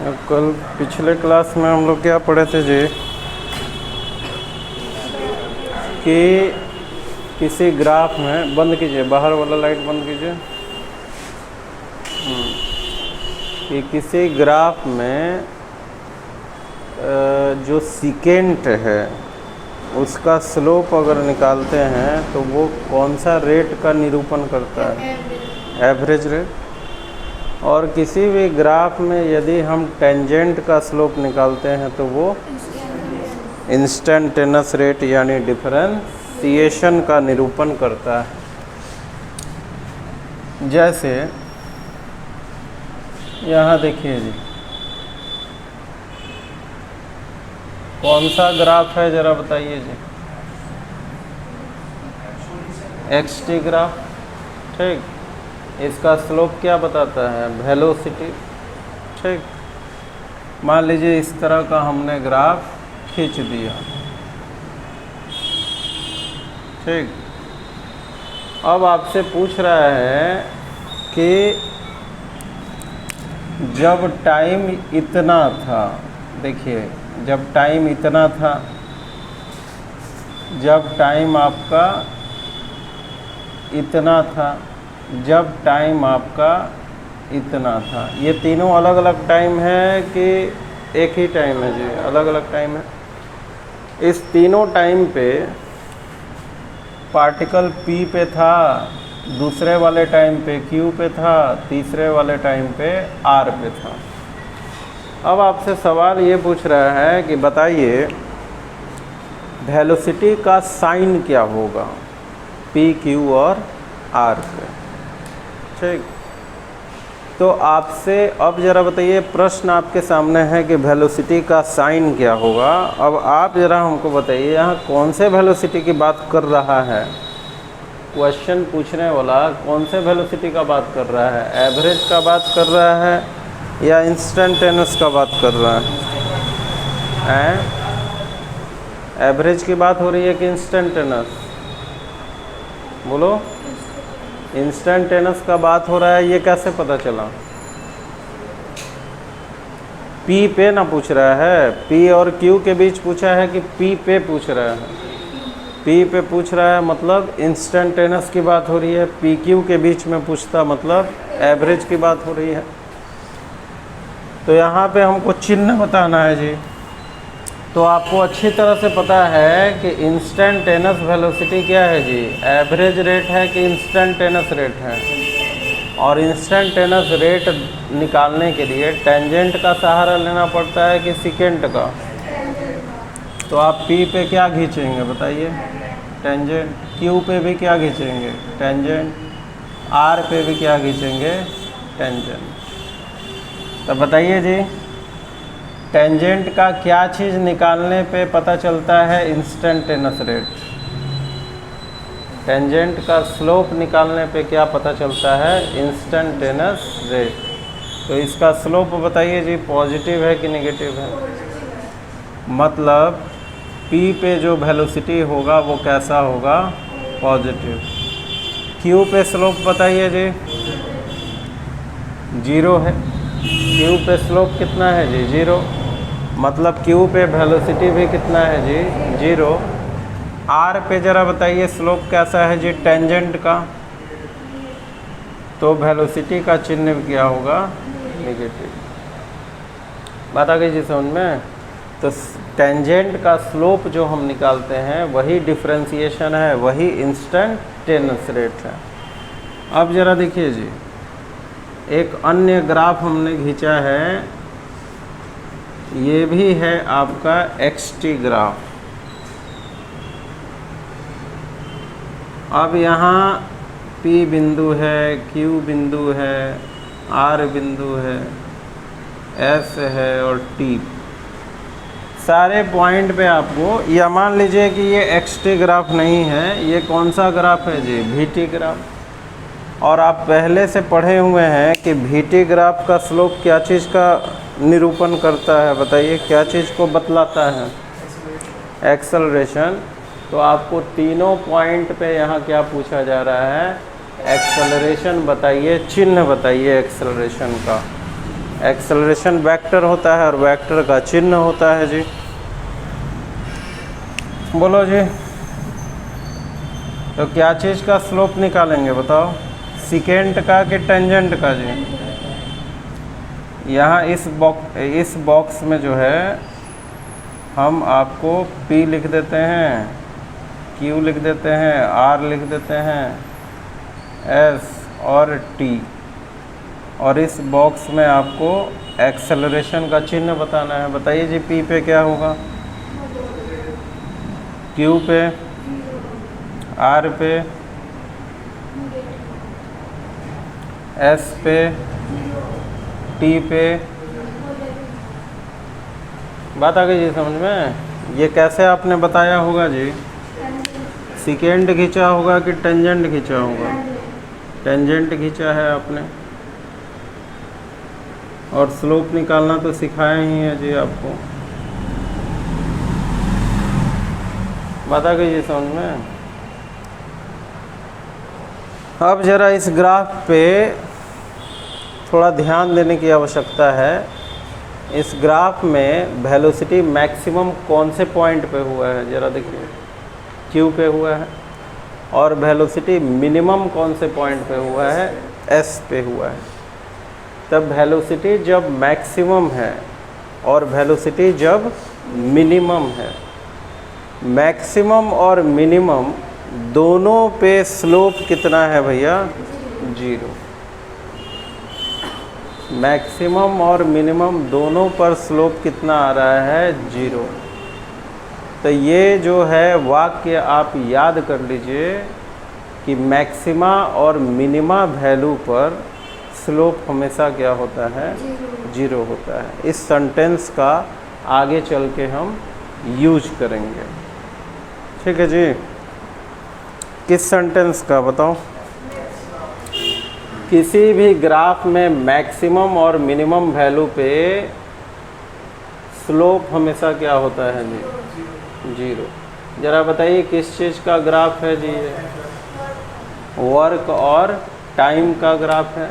कल पिछले क्लास में हम लोग क्या पढ़े थे जी कि किसी ग्राफ में, बंद कीजिए बाहर वाला लाइट बंद कीजिए, कि किसी ग्राफ में जो सीकेंट है उसका स्लोप अगर निकालते हैं तो वो कौन सा रेट का निरूपण करता है? Average rate. और किसी भी ग्राफ में यदि हम टेंजेंट का स्लोप निकालते हैं तो वो इंस्टेंटेनियस रेट यानी डिफरेंशिएशन का निरूपण करता है। जैसे यहाँ देखिए जी, कौन सा ग्राफ है ज़रा बताइए जी? एक्स-टी ग्राफ, ठीक। इसका स्लोप क्या बताता है? वेलोसिटी, ठीक। मान लीजिए इस तरह का हमने ग्राफ खींच दिया, ठीक। अब आपसे पूछ रहा है कि जब टाइम इतना था, देखिए जब टाइम इतना था, जब टाइम आपका इतना था, जब टाइम आपका इतना था, ये तीनों अलग अलग टाइम है कि एक ही टाइम है जी? अलग अलग टाइम है। इस तीनों टाइम पे पार्टिकल P पे था, दूसरे वाले टाइम पे Q पे था, तीसरे वाले टाइम पे R पे था। अब आपसे सवाल ये पूछ रहा है कि बताइए वेलोसिटी का साइन क्या होगा P, Q और R पे, ठीक। तो आपसे अब ज़रा बताइए, प्रश्न आपके सामने है कि वेलोसिटी का साइन क्या होगा। अब आप ज़रा हमको बताइए यहाँ कौन से वेलोसिटी की बात कर रहा है? क्वेश्चन पूछने वाला कौन से वेलोसिटी का बात कर रहा है? एवरेज का बात कर रहा है या इंस्टेंटेनियस का बात कर रहा है? एवरेज की बात हो रही है कि इंस्टेंटेनियस? बोलो। इंस्टेंटेनियस का बात हो रहा है, ये कैसे पता चला? P पे ना पूछ रहा है, P और Q के बीच पूछा है कि P पे पूछ रहा है? P पे पूछ रहा है मतलब इंस्टेंटेनियस की बात हो रही है। PQ के बीच में पूछता मतलब एवरेज की बात हो रही है। तो यहाँ पे हमको चिन्ह बताना है जी। तो आपको अच्छी तरह से पता है कि इंस्टेंटेनियस वेलोसिटी क्या है जी? एवरेज रेट है कि इंस्टेंटेनियस रेट है? और इंस्टेंटेनियस रेट निकालने के लिए टेंजेंट का सहारा लेना पड़ता है कि सीकेंट का? तो आप P पे क्या खींचेंगे बताइए? टेंजेंट। Q पे भी क्या खींचेंगे? टेंजेंट। R पे भी क्या खींचेंगे? टेंजेंट। तो बताइए जी, टेंजेंट का क्या चीज़ निकालने पे पता चलता है इंस्टेंटेनियस रेट? टेंजेंट का स्लोप निकालने पे क्या पता चलता है? Instantaneous rate. तो इसका स्लोप बताइए जी, पॉजिटिव है कि नेगेटिव है? मतलब P पे जो वेलोसिटी होगा वो कैसा होगा? पॉजिटिव। Q पे स्लोप बताइए जी, 0 है। Q पे स्लोप कितना है जी? 0। मतलब Q पे वेलोसिटी भी कितना है जी? 0। R पे ज़रा बताइए स्लोप कैसा है जी टेंजेंट का? तो वेलोसिटी का चिन्ह क्या होगा? नेगेटिव। बात आ गई जी समझ में? तो टेंजेंट का स्लोप जो हम निकालते हैं वही डिफरेंशिएशन है, वही इंस्टेंटेनियस रेट है। अब ज़रा देखिए जी, एक अन्य ग्राफ हमने खींचा है, ये भी है आपका एक्स-टी ग्राफ। अब यहाँ P बिंदु है, Q बिंदु है, R बिंदु है, S है और T। सारे पॉइंट पे आपको, या मान लीजिए कि ये एक्स-टी ग्राफ नहीं है, ये कौन सा ग्राफ है जी? V-T graph. और आप पहले से पढ़े हुए हैं कि V-T ग्राफ का स्लोप क्या चीज़ का निरूपण करता है? बताइए क्या चीज़ को बतलाता है? एक्सेलरेशन। तो आपको तीनों पॉइंट पे यहाँ क्या पूछा जा रहा है? एक्सेलरेशन बताइए, चिन्ह बताइए एक्सेलरेशन का। एक्सेलरेशन वेक्टर होता है और वेक्टर का चिन्ह होता है जी। बोलो जी, तो क्या चीज़ का स्लोप निकालेंगे बताओ, सेकेंट का कि टेंजेंट का जी? यहाँ इस बॉक्स में जो है हम आपको P लिख देते हैं, Q लिख देते हैं, R लिख देते हैं, S और T, और इस बॉक्स में आपको एक्सेलरेशन का चिन्ह बताना है। बताइए जी, P पे क्या होगा, Q पे, R पे, S पे, T पे। बात आ गई जी समझ में? ये कैसे आपने बताया होगा जी? सेकेंड खींचा होगा कि टेंजेंट खींचा होगा? टेंजेंट खींचा है आपने, और स्लोप निकालना तो सिखाया ही है जी आपको। बात आ गई जी समझ में? अब ज़रा इस ग्राफ पे थोड़ा ध्यान देने की आवश्यकता है। इस ग्राफ में वेलोसिटी मैक्सिमम कौन से पॉइंट पे हुआ है ज़रा देखिए, Q पे हुआ है, और वेलोसिटी मिनिमम कौन से पॉइंट पे हुआ है, S पे हुआ है। तब वेलोसिटी जब मैक्सिमम है और वेलोसिटी जब मिनिमम है, मैक्सिमम और मिनिमम दोनों पे स्लोप कितना है भैया, 0। मैक्सिमम और मिनिमम दोनों पर स्लोप कितना आ रहा है, 0। तो ये जो है वाक्य आप याद कर लीजिए कि मैक्सिमा और मिनिमा वैल्यू पर स्लोप हमेशा क्या होता है, 0 होता है। इस सेंटेंस का आगे चल के हम यूज करेंगे, ठीक है जी। किस सेंटेंस का बताओ? किसी भी ग्राफ में मैक्सिमम और मिनिमम वैल्यू पे स्लोप हमेशा क्या होता है जी, 0। ज़रा बताइए किस चीज़ का ग्राफ है जी ये? वर्क और टाइम का ग्राफ है।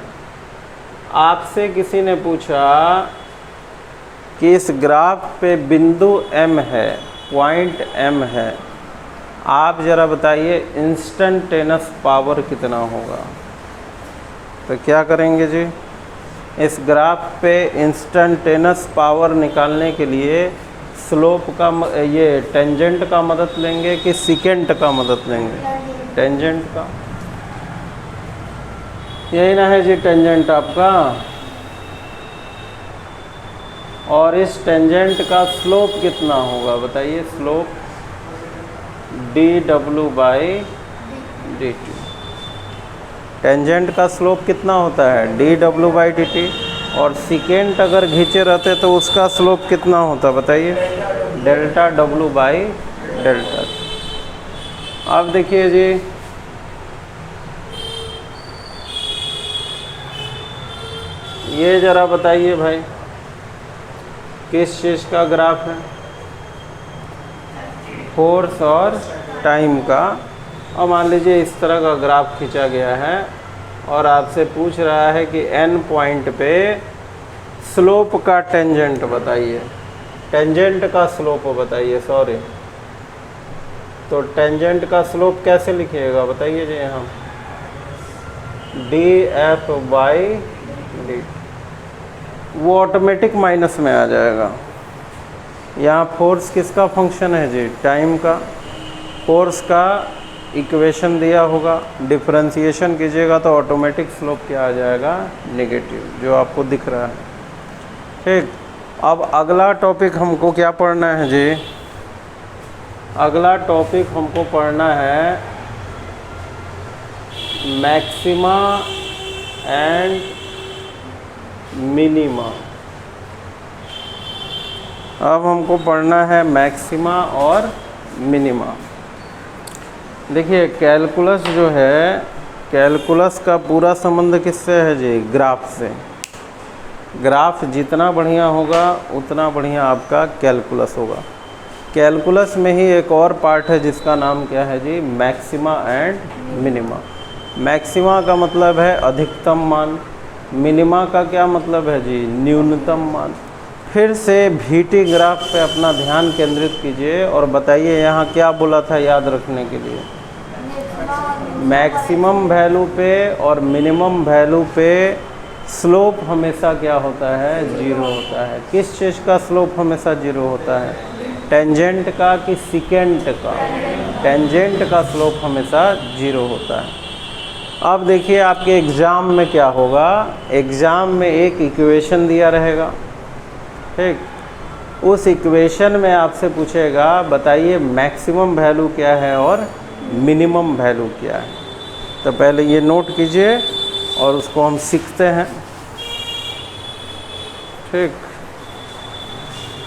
आपसे किसी ने पूछा कि इस ग्राफ पे बिंदु M है, पॉइंट M है, आप ज़रा बताइए इंस्टेंटेनियस पावर कितना होगा? तो क्या करेंगे जी, इस ग्राफ पे इंस्टेंटेनियस पावर निकालने के लिए स्लोप का ये टेंजेंट का मदद लेंगे कि सेकेंट का मदद लेंगे? टेंजेंट का। यही ना है जी टेंजेंट आपका, और इस टेंजेंट का स्लोप कितना होगा बताइए? Slope dw/dt। टेंजेंट का स्लोप कितना होता है, dw/dt, और सेकेंट अगर घिंचे रहते तो उसका स्लोप कितना होता बताइए? डेल्टा w/डेल्टा। अब देखिए जी, ये ज़रा बताइए भाई किस चीज़ का ग्राफ है? फोर्स और टाइम का। और मान लीजिए इस तरह का ग्राफ खींचा गया है और आपसे पूछ रहा है कि n पॉइंट पे स्लोप का टेंजेंट बताइए, टेंजेंट का स्लोप बताइए, सॉरी। तो टेंजेंट का स्लोप कैसे लिखिएगा बताइए जी? यहाँ df/dt, वो ऑटोमेटिक माइनस में आ जाएगा। यहाँ फोर्स किसका फंक्शन है जी? टाइम का। फोर्स का इक्वेशन दिया होगा, डिफरेंशिएशन कीजिएगा तो ऑटोमेटिक स्लोप क्या आ जाएगा? नेगेटिव, जो आपको दिख रहा है, ठीक। अब अगला टॉपिक हमको क्या पढ़ना है जी? अगला टॉपिक हमको पढ़ना है मैक्सिमा एंड मिनिमा। अब हमको पढ़ना है मैक्सिमा और मिनिमा। देखिए कैलकुलस जो है, कैलकुलस का पूरा संबंध किससे है जी? ग्राफ से। ग्राफ जितना बढ़िया होगा उतना बढ़िया आपका कैलकुलस होगा। कैलकुलस में ही एक और पार्ट है जिसका नाम क्या है जी? Maxima and minima. मैक्सिमा का मतलब है अधिकतम मान, मिनिमा का क्या मतलब है जी? न्यूनतम मान। फिर से VT ग्राफ पे अपना ध्यान केंद्रित कीजिए और बताइए यहाँ क्या बोला था याद रखने के लिए। मैक्सिमम वैल्यू पे और मिनिमम वैल्यू पे स्लोप हमेशा क्या होता है? 0 होता है। किस चीज़ का स्लोप हमेशा 0 होता है? टेंजेंट का कि सिकेंट का? टेंजेंट का स्लोप हमेशा 0 होता है। अब देखिए आपके एग्ज़ाम में क्या होगा। एग्ज़ाम में एक इक्वेशन दिया रहेगा, ठीक। उस इक्वेशन में आपसे पूछेगा बताइए मैक्सिमम वैल्यू क्या है और मिनिमम वैल्यू क्या है। तो पहले ये नोट कीजिए और उसको हम सीखते हैं, ठीक।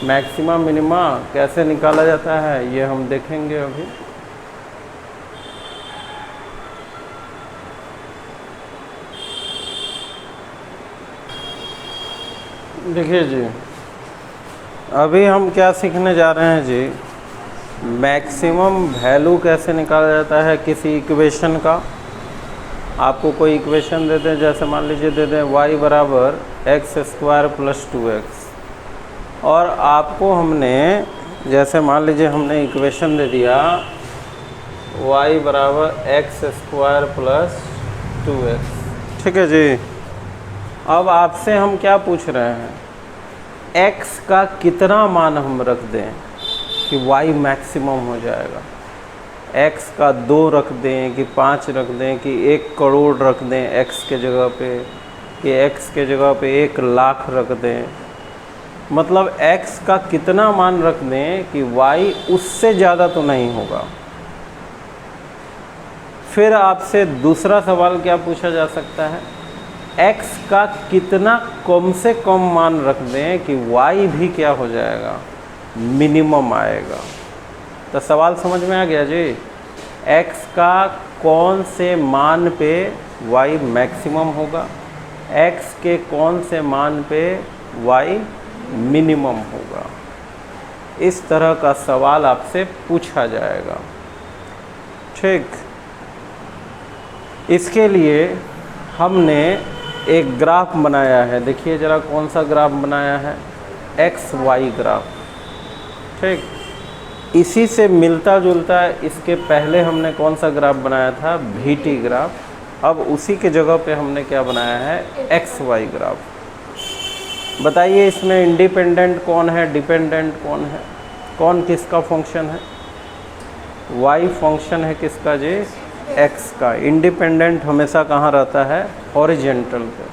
मैक्सिमा मिनिमा कैसे निकाला जाता है ये हम देखेंगे अभी। देखिए जी, अभी हम क्या सीखने जा रहे हैं जी? मैक्सिमम वैल्यू कैसे निकाला जाता है किसी इक्वेशन का। आपको कोई इक्वेशन दे दें, जैसे मान लीजिए दे दें y बराबर x² + 2x, और आपको हमने जैसे मान लीजिए हमने इक्वेशन दे दिया y बराबर x² + 2x, ठीक है जी। अब आपसे हम क्या पूछ रहे हैं? x का कितना मान हम रख दें कि y मैक्सिमम हो जाएगा। x का 2 रख दें कि 5 रख दें कि 1 करोड़ रख दें x के जगह पे, कि x के जगह पे 1 लाख रख दें। मतलब x का कितना मान रख दें कि y उससे ज़्यादा तो नहीं होगा। फिर आपसे दूसरा सवाल क्या पूछा जा सकता है? x का कितना कम से कम मान रख दें कि y भी क्या हो जाएगा? मिनिमम आएगा। तो सवाल समझ में आ गया जी? x का कौन से मान पे y मैक्सिमम होगा, x के कौन से मान पे y मिनिमम होगा। इस तरह का सवाल आपसे पूछा जाएगा, ठीक। इसके लिए हमने एक ग्राफ बनाया है। देखिए ज़रा कौन सा ग्राफ बनाया है? XY ग्राफ, ठीक। इसी से मिलता जुलता इसके पहले हमने कौन सा ग्राफ बनाया था? VT graph. अब उसी के जगह पे हमने क्या बनाया है? XY graph. बताइए इसमें इंडिपेंडेंट कौन है, डिपेंडेंट कौन है? कौन किसका फंक्शन है? y फंक्शन है किसका जी? x का। इंडिपेंडेंट हमेशा कहाँ रहता है? हॉरिजेंटल पे।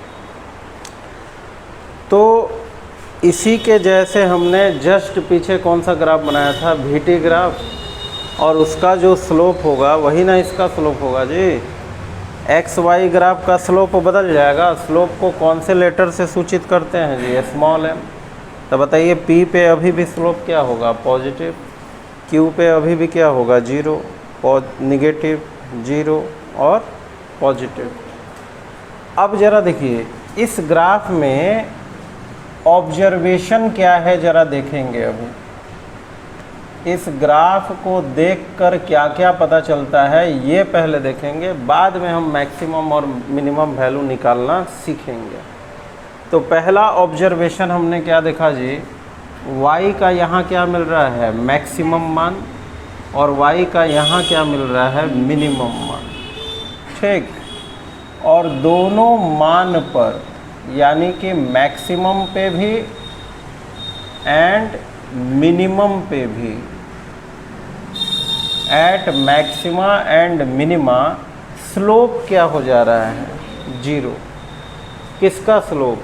तो इसी के जैसे हमने जस्ट पीछे कौन सा ग्राफ बनाया था? VT graph. और उसका जो स्लोप होगा वही ना इसका स्लोप होगा जी। XY ग्राफ का स्लोप बदल जाएगा। स्लोप को कौन से लेटर से सूचित करते हैं जी? Small m। तो बताइए P पे अभी भी स्लोप क्या होगा? पॉजिटिव। Q पे अभी भी क्या होगा? 0, निगेटिव, 0 और पॉजिटिव। अब ज़रा देखिए इस ग्राफ में ऑब्जर्वेशन क्या है ज़रा देखेंगे। अभी इस ग्राफ को देखकर क्या क्या पता चलता है ये पहले देखेंगे, बाद में हम मैक्सिमम और मिनिमम वैल्यू निकालना सीखेंगे। तो पहला ऑब्जर्वेशन हमने क्या देखा जी? y का यहाँ क्या मिल रहा है? मैक्सिमम मान। और y का यहाँ क्या मिल रहा है? मिनिमम मान, ठीक। और दोनों मान पर यानी कि मैक्सिमम पे भी एंड मिनिमम पे भी, at maxima and minima slope क्या हो जा रहा है? 0। किसका स्लोप?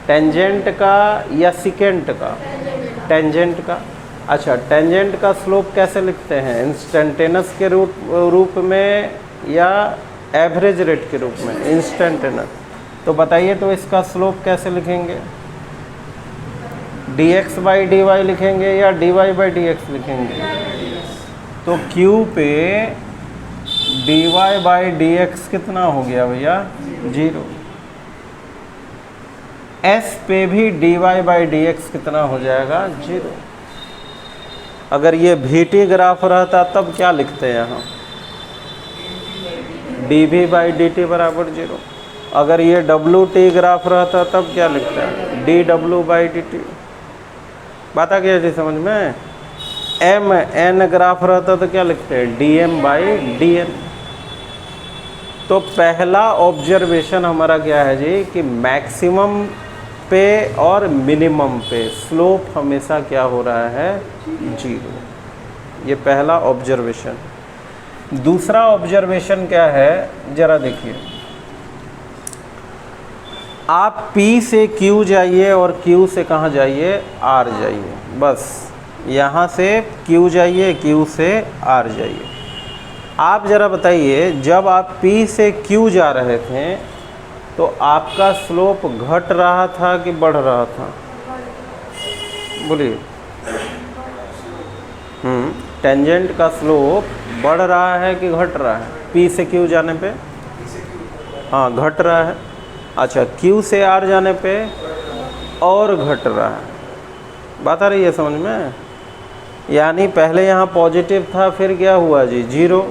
टेंजेंट का या सिकेंट का? टेंजेंट का। अच्छा, टेंजेंट का स्लोप कैसे लिखते हैं? इंस्टेंटेनस के रूप में या एवरेज रेट के रूप में? इंस्टेंटेनस। तो बताइए तो इसका स्लोप कैसे लिखेंगे? dx/dy लिखेंगे या dy/dx लिखेंगे? तो Q पे dy/dx कितना हो गया भैया? 0। S पे भी dy/dx कितना हो जाएगा? 0। अगर ये VT ग्राफ रहता तब क्या लिखते हैं यहाँ? dv/dt बराबर 0। अगर ये डब्ल्यू टी ग्राफ रहता तब क्या लिखता है, D W by D T. बात आ गया जी समझ में। एम एन ग्राफ रहता तो क्या लिखते हैं, D M by D N. तो पहला ऑब्जर्वेशन हमारा क्या है जी कि मैक्सिमम पे और मिनिमम पे स्लोप हमेशा क्या हो रहा है, जीरो। ये पहला ऑब्जर्वेशन। दूसरा ऑब्जर्वेशन क्या है, जरा देखिए। आप P से Q जाइए और Q से कहाँ जाइए, R जाइए। बस यहाँ से Q जाइए, Q से R जाइए। आप ज़रा बताइए, जब आप P से Q जा रहे थे तो आपका स्लोप घट रहा था कि बढ़ रहा था, बोलिए। टेंजेंट का स्लोप बढ़ रहा है कि घट रहा है, P से Q जाने पे? हाँ, घट रहा है। अच्छा, Q से R जाने पे और घट रहा है। बात आ रही है समझ में? यानी पहले यहाँ पॉजिटिव था, फिर क्या हुआ जी, जीरो।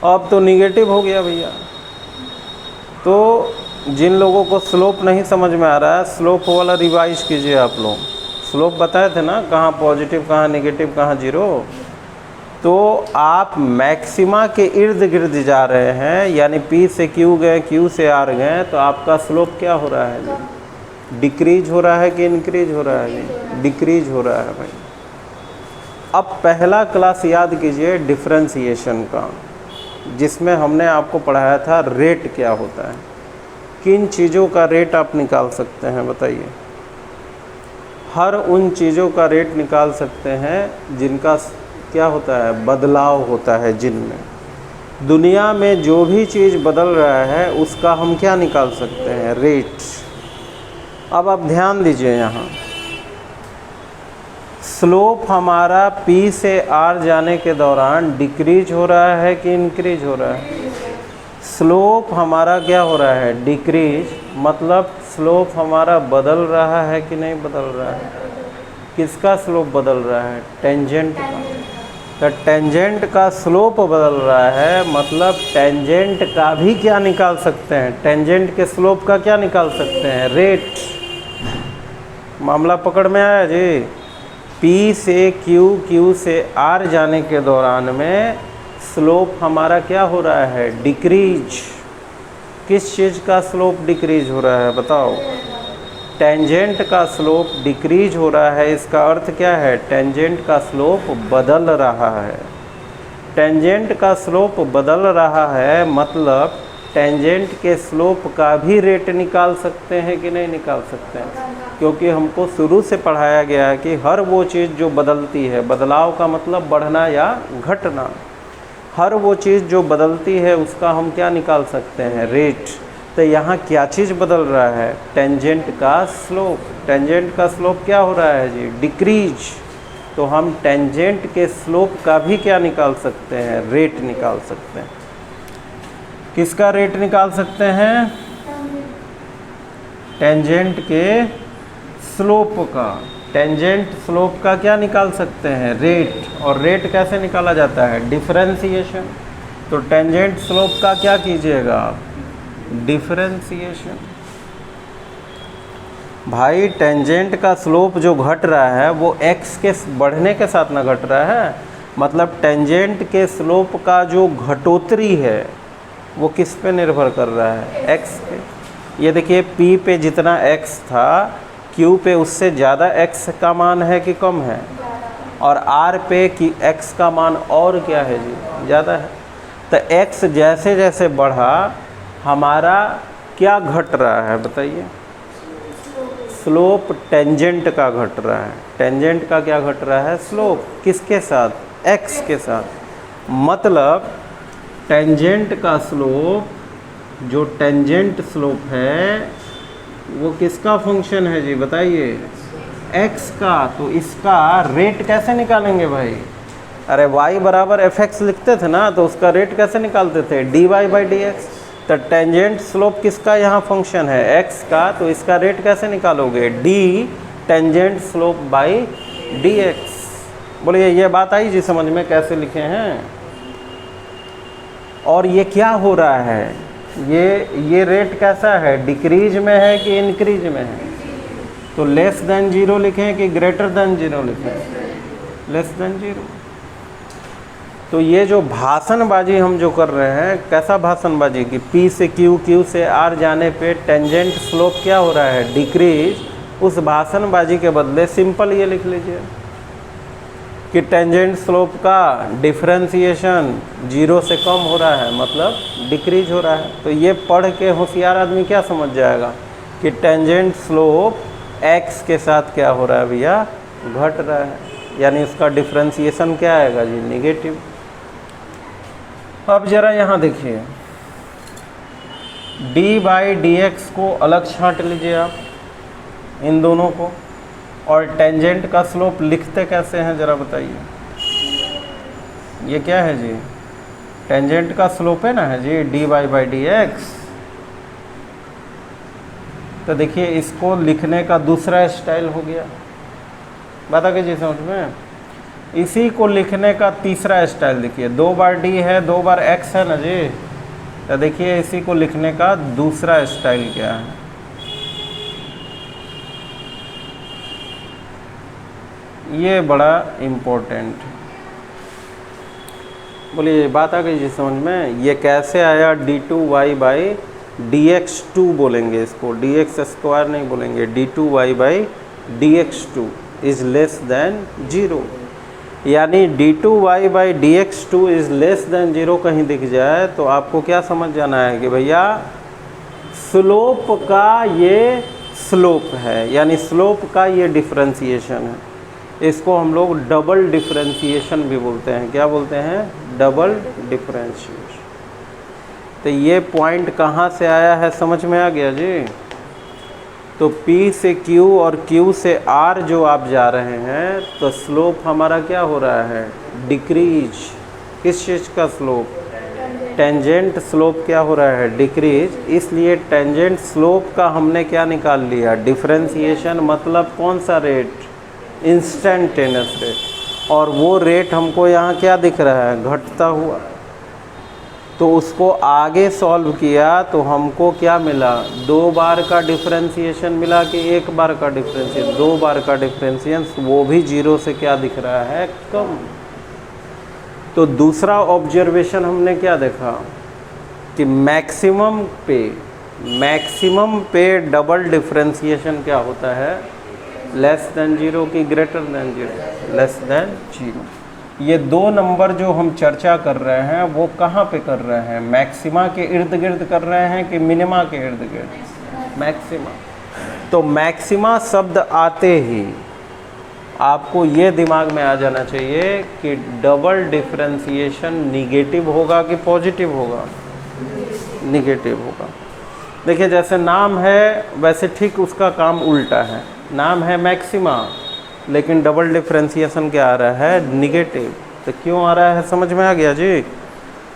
अब तो निगेटिव हो गया भैया। तो जिन लोगों को स्लोप नहीं समझ में आ रहा है, स्लोप वाला रिवाइज कीजिए आप लोग। स्लोप बताए थे ना, कहाँ पॉजिटिव, कहाँ नेगेटिव, कहाँ जीरो। तो आप मैक्सिमा के इर्द गिर्द जा रहे हैं, यानी P से Q गए, Q से R गए, तो आपका स्लोप क्या हो रहा है जी, डिक्रीज हो रहा है कि इंक्रीज हो रहा है जी, डिक्रीज हो रहा है भाई। अब पहला क्लास याद कीजिए डिफरेंशिएशन का, जिसमें हमने आपको पढ़ाया था रेट क्या होता है। किन चीज़ों का रेट आप निकाल सकते हैं बताइए? हर उन चीज़ों का रेट निकाल सकते हैं जिनका क्या होता है, बदलाव होता है। जिनमें दुनिया में जो भी चीज़ बदल रहा है उसका हम क्या निकाल सकते हैं, रेट। अब आप ध्यान दीजिए, यहाँ स्लोप हमारा P से R जाने के दौरान डिक्रीज हो रहा है कि इंक्रीज हो रहा है? स्लोप हमारा क्या हो रहा है, डिक्रीज। मतलब स्लोप हमारा बदल रहा है कि नहीं बदल रहा है? किसका स्लोप बदल रहा है, टेंजेंट का। तो टेंजेंट का स्लोप बदल रहा है, मतलब टेंजेंट का भी क्या निकाल सकते हैं, टेंजेंट के स्लोप का क्या निकाल सकते हैं, रेट। मामला पकड़ में आया जी। P से Q, Q से R जाने के दौरान में स्लोप हमारा क्या हो रहा है, डिक्रीज। किस चीज़ का स्लोप डिक्रीज हो रहा है बताओ? टेंजेंट का स्लोप डिक्रीज हो रहा है। इसका अर्थ क्या है, टेंजेंट का स्लोप बदल रहा है। टेंजेंट का स्लोप बदल रहा है, मतलब टेंजेंट के स्लोप का भी रेट निकाल सकते हैं कि नहीं निकाल सकते हैं? क्योंकि हमको शुरू से पढ़ाया गया है कि हर वो चीज़ जो बदलती है, बदलाव का मतलब बढ़ना या घटना, हर वो चीज़ जो बदलती है उसका हम क्या निकाल सकते हैं, रेट। तो यहाँ क्या चीज़ बदल रहा है, टेंजेंट का स्लोप। टेंजेंट का स्लोप क्या हो रहा है जी, डिक्रीज। तो हम टेंजेंट के स्लोप का भी क्या निकाल सकते हैं, रेट निकाल सकते हैं। किसका रेट निकाल सकते हैं, टेंजेंट के स्लोप का। टेंजेंट स्लोप का क्या निकाल सकते हैं, रेट। और रेट कैसे निकाला जाता है, डिफरेंशिएशन। तो टेंजेंट स्लोप का क्या कीजिएगा आप, डिफरेंशिएशन। भाई टेंजेंट का स्लोप जो घट रहा है वो x के बढ़ने के साथ ना घट रहा है, मतलब टेंजेंट के स्लोप का जो घटोतरी है वो किस पे निर्भर कर रहा है, x पे। ये देखिए P पे जितना x था, Q पे उससे ज़्यादा x का मान है कि कम है, और R पे कि x का मान और क्या है जी, ज़्यादा है। तो x जैसे जैसे बढ़ा हमारा क्या घट रहा है बताइए, स्लोप टेंजेंट का घट रहा है। टेंजेंट का क्या घट रहा है, स्लोप। किसके साथ, x के साथ। मतलब टेंजेंट का स्लोप, जो टेंजेंट स्लोप है वो किसका फंक्शन है जी बताइए, x का। तो इसका रेट कैसे निकालेंगे भाई, अरे y बराबर fx लिखते थे ना, तो उसका रेट कैसे निकालते थे, dy/dx। तो टेंजेंट स्लोप किसका यहाँ फंक्शन है, x का। तो इसका रेट कैसे निकालोगे, d tangent slope by dx। बोलिए ये बात आई जी समझ में, कैसे लिखे हैं। और ये क्या हो रहा है, ये रेट कैसा है, डिक्रीज में है कि इंक्रीज में है? तो लेस देन 0 लिखें कि ग्रेटर देन 0 लिखें? Less than 0। तो ये जो भाषणबाजी हम जो कर रहे हैं, कैसा भाषणबाजी कि P से Q, Q से R जाने पे टेंजेंट स्लोप क्या हो रहा है, डिक्रीज। उस भाषणबाजी के बदले सिंपल ये लिख लीजिए कि टेंजेंट स्लोप का डिफरेंशिएशन 0 से कम हो रहा है, मतलब डिक्रीज हो रहा है। तो ये पढ़ के होशियार आदमी क्या समझ जाएगा कि टेंजेंट स्लोप x के साथ क्या हो रहा है भैया, घट रहा है, यानी उसका डिफरेंशिएशन क्या आएगा जी, निगेटिव। अब जरा यहाँ देखिए, d/dx को अलग छांट लीजिए आप, इन दोनों को, और टेंजेंट का स्लोप लिखते कैसे हैं जरा बताइए। ये क्या है जी, टेंजेंट का स्लोप है ना, है जी dy/dx। तो देखिए इसको लिखने का दूसरा स्टाइल हो गया, बता कीजिए समझ में। इसी को लिखने का तीसरा स्टाइल देखिए, 2 बार d है, 2 बार x है ना जी। तो देखिए इसी को लिखने का दूसरा स्टाइल क्या है, ये बड़ा इम्पोर्टेंट है। बोलिए बात आ गई जी समझ में। ये कैसे आया, d2y/dx2 बोलेंगे इसको, dx² नहीं बोलेंगे, d2y/dx2 इज़ लेस देन 0। यानी d2y/dx2 इज़ लेस देन 0 कहीं दिख जाए तो आपको क्या समझ जाना है कि भैया स्लोप का ये स्लोप है, यानी स्लोप का ये डिफरेंशिएशन है। इसको हम लोग डबल डिफरेंशिएशन भी बोलते हैं। क्या बोलते हैं, डबल डिफरेंशिएशन। तो ये पॉइंट कहाँ से आया है, समझ में आ गया जी। तो P से Q और Q से R जो आप जा रहे हैं, तो स्लोप हमारा क्या हो रहा है, डिक्रीज। किस चीज़ का स्लोप, टेंजेंट स्लोप क्या हो रहा है, डिक्रीज। इसलिए टेंजेंट स्लोप का हमने क्या निकाल लिया, डिफरेंशिएशन। मतलब कौन सा रेट, इंस्टेंटेनियस रेट। और वो रेट हमको यहाँ क्या दिख रहा है, घटता हुआ। तो उसको आगे सॉल्व किया तो हमको क्या मिला, 2 बार का डिफरेंशिएशन मिला कि 1 बार का डिफरेंशिएशन, 2 बार का डिफरेंशिएशन, वो भी 0 से क्या दिख रहा है, कम। तो दूसरा ऑब्जर्वेशन हमने क्या देखा कि मैक्सिमम पे डबल डिफरेंशिएशन क्या होता है, लेस देन 0 की ग्रेटर देन 0, लेस देन 0। ये 2 नंबर जो हम चर्चा कर रहे हैं वो कहाँ पे कर रहे हैं, मैक्सिमा के इर्द गिर्द कर रहे हैं कि मिनिमा के इर्द गिर्द, मैक्सिमा। तो मैक्सिमा शब्द आते ही आपको ये दिमाग में आ जाना चाहिए कि डबल डिफरेंशिएशन निगेटिव होगा कि पॉजिटिव होगा, निगेटिव होगा। देखिए जैसे नाम है वैसे ठीक उसका काम उल्टा है। नाम है मैक्सिमा लेकिन डबल डिफरेंशिएशन क्या आ रहा है, निगेटिव। तो क्यों आ रहा है, समझ में आ गया जी।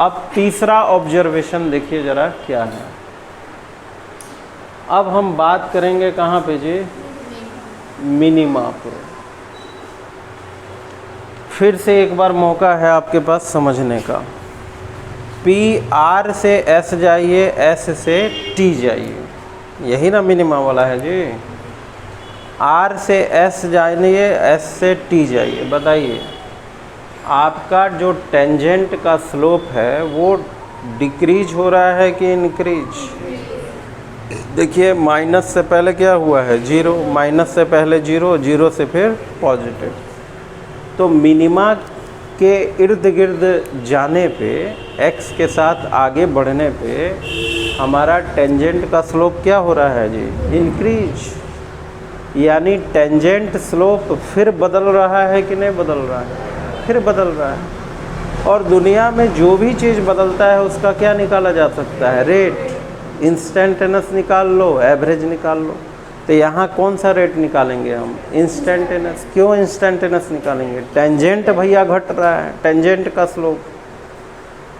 अब तीसरा ऑब्जर्वेशन देखिए ज़रा क्या है। अब हम बात करेंगे कहाँ पे जी, मिनिमा पे। फिर से एक बार मौका है आपके पास समझने का। P R से S जाइए, S से T जाइए, यही ना मिनिमा वाला है जी। R से S जाइए, S से T जाइए। बताइए आपका जो टेंजेंट का स्लोप है वो डिक्रीज हो रहा है कि इंक्रीज। देखिए माइनस से पहले क्या हुआ है, 0, माइनस से पहले 0, 0 से फिर पॉजिटिव। तो मिनिमा के इर्द गिर्द जाने पे, x के साथ आगे बढ़ने पे हमारा टेंजेंट का स्लोप क्या हो रहा है जी, इंक्रीज। यानी टेंजेंट स्लोप फिर बदल रहा है कि नहीं बदल रहा है, फिर बदल रहा है। और दुनिया में जो भी चीज़ बदलता है उसका क्या निकाला जा सकता है, रेट। इंस्टेंटेनस निकाल लो, एवरेज निकाल लो। तो यहाँ कौन सा रेट निकालेंगे हम, इंस्टेंटेनस। क्यों इंस्टेंटेनस निकालेंगे, टेंजेंट भैया घट रहा है, टेंजेंट का स्लोप।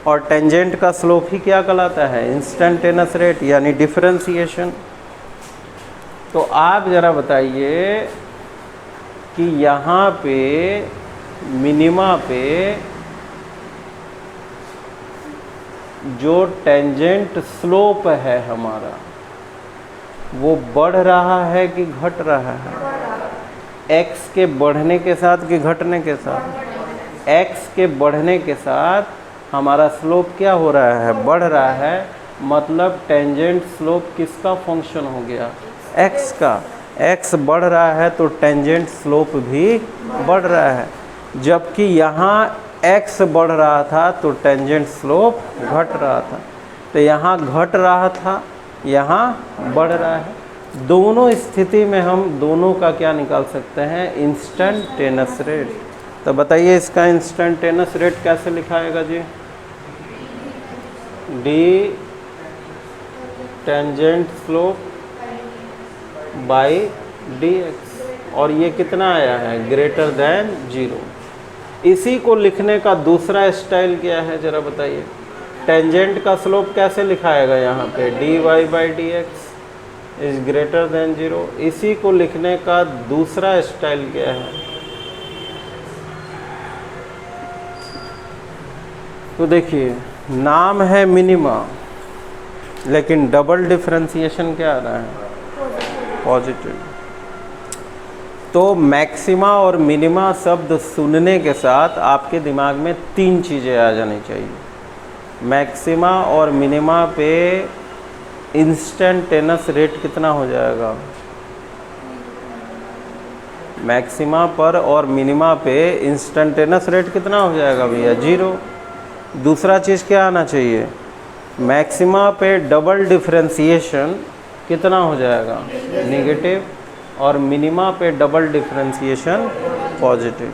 और टेंजेंट का स्लोप ही क्या कहलाता है, इंस्टेंटेनस रेट, यानी डिफरेंशिएशन। तो आप ज़रा बताइए कि यहाँ पे मिनिमा पे जो टेंजेंट स्लोप है हमारा वो बढ़ रहा है कि घट रहा है? x के बढ़ने के साथ कि घटने के साथ? x के बढ़ने के साथ हमारा स्लोप क्या हो रहा है? बढ़ रहा है। मतलब टेंजेंट स्लोप किसका फंक्शन हो गया? x का। x बढ़ रहा है तो टेंजेंट स्लोप भी बढ़ रहा है। जबकि यहाँ x बढ़ रहा था तो टेंजेंट स्लोप घट रहा था। तो यहाँ घट रहा था, यहाँ बढ़ रहा है। दोनों स्थिति में हम दोनों का क्या निकाल सकते हैं? Instantaneous rate. तो बताइए इसका इंस्टेंटेनियस रेट कैसे लिखाएगा जी? D tangent slope by D X, और ये कितना आया है? Greater than 0। इसी को लिखने का दूसरा स्टाइल क्या है जरा बताइए? टेंजेंट का स्लोप कैसे लिखाएगा यहाँ पे? D Y by D X is greater than 0। इसी को लिखने का दूसरा स्टाइल क्या है? तो देखिए, नाम है मिनिमा, लेकिन डबल डिफरेंशिएशन क्या आ रहा है? पॉजिटिव। तो मैक्सिमा और मिनिमा शब्द सुनने के साथ आपके दिमाग में 3 चीज़ें आ जानी चाहिए। मैक्सिमा और मिनिमा पे इंस्टेंटेनियस रेट कितना हो जाएगा? मैक्सिमा पर और मिनिमा पे इंस्टेंटेनियस रेट कितना हो जाएगा भैया? 0। दूसरा चीज़ क्या आना चाहिए? मैक्सिमा पे डबल डिफरेंशिएशन कितना हो जाएगा? नेगेटिव। और मिनिमा पे डबल डिफरेंशिएशन पॉजिटिव।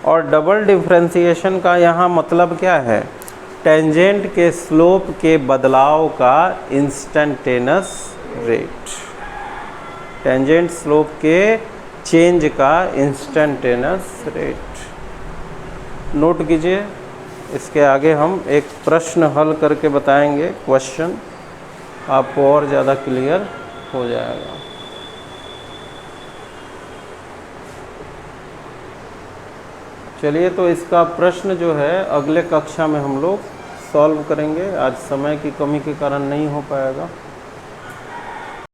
और डबल डिफरेंशिएशन का यहाँ मतलब क्या है? टेंजेंट के स्लोप के बदलाव का इंस्टेंटेनियस रेट। टेंजेंट स्लोप के चेंज का इंस्टेंटेनियस रेट। नोट कीजिए, इसके आगे हम एक प्रश्न हल करके बताएंगे। क्वेश्चन आपको और ज़्यादा क्लियर हो जाएगा। चलिए, तो इसका प्रश्न जो है अगले कक्षा में हम लोग सॉल्व करेंगे। आज समय की कमी के कारण नहीं हो पाएगा।